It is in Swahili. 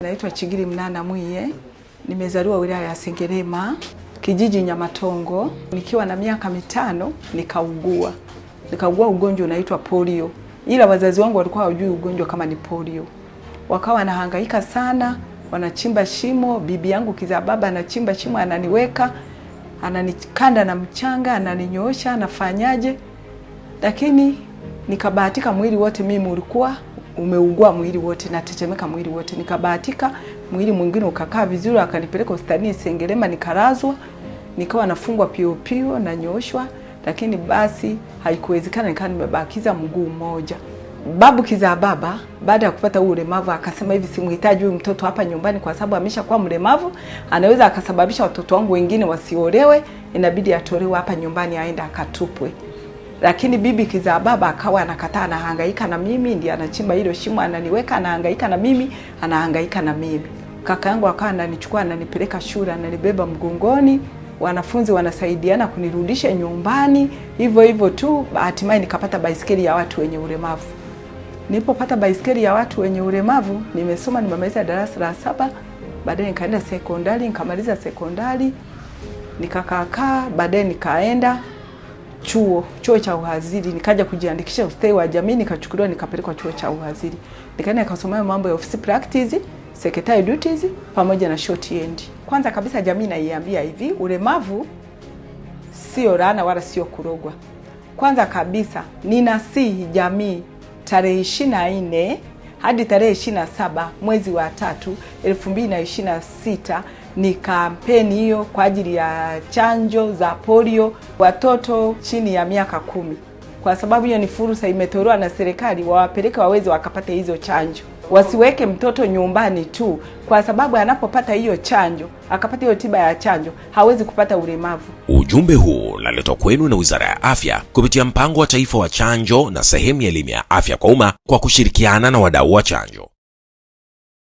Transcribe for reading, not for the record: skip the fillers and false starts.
Naitwa Chigiri Mnana Mwiye, nimezaliwa wilaya ya Sengerema, kijiji Nyamatongo. Nikiwa na miaka 5 nikaugua. Nikaugua ugonjwa unaitwa polio. Ila wazazi wangu walikuwa hawajui ugonjwa kama ni polio. Wakawa wanahangaika sana, wanachimba shimo, bibi yangu kizaa baba anachimba shimo ananiweka, ananikanda na mchanga, ananinyoosha, anafanyaje. Lakini nikabahatika mwili wote mimi ulikuwa umeugua mwili wote na tetemeka mwili wote. Nikabahatika mwili mwingine ukakaa vizuri, akanipeleka hospitalini Sengerema nikalazwa, nikawa nafungwa pio na nyoshwa, lakini basi haikuwezekana, nikawa nimebakiza mguu mmoja. Babu kizaa baba baada ya kupata ulemavu akasema hivi, simhitaji huyu mtoto hapa nyumbani kwa sababu ameshakuwa mlemavu, anaweza akasababisha watoto wangu wengine wasiolewe, inabidi atolewe hapa nyumbani aende akatupwe. Lakini bibi kizaa baba akawa anakataa, anahangaika na mimi, ndiye anachimba hilo shimo ananiweka, anahangaika na mimi, anahangaika na mimi. Kaka yangu akawa ananichukua ananipeleka shule, ananibeba mgongoni, wanafunzi wanasaidiana kunirudisha nyumbani, hivyo hivyo tu. Hatimaye nikapata baisikeli ya watu wenye ulemavu. Nilipopata baisikeli ya watu wenye ulemavu, nimesoma, nimemaliza darasa la 7, baadaye nikaenda sekondari, nikamaliza sekondari, nikakaa, baadaye nikaenda chuo cha uhazili, nikaja kujiandikisha ustawi wa jamii, nikachukuliwa nikapelekwa chuo cha uhazili. Nikaenda nikasomea mambo ya office practice, secretary duties pamoja na short end. Kwanza kabisa jamii naiambia hivi, ulemavu sio laana wala sio kurogwa. Kwanza kabisa ninasihi jamii, tarehe 24 hadi tarehe 27 mwezi wa 3 2026 ni kampeni hiyo kwa ajili ya chanjo za polio watoto chini ya miaka 10. Kwa sababu hiyo ni fursa imetolewa na serikali, wawapeleke waweze wakapata hizo chanjo. Wasiweke mtoto nyumbani tu, kwa sababu anapopata hiyo chanjo, akapata hiyo tiba ya chanjo, hawezi kupata ulemavu. Ujumbe huu unaletwa kwenu na Wizara ya Afya kupitia Mpango wa Taifa wa Chanjo na sehemu ya elimu ya afya kwa umma kwa kushirikiana na wadau wa chanjo.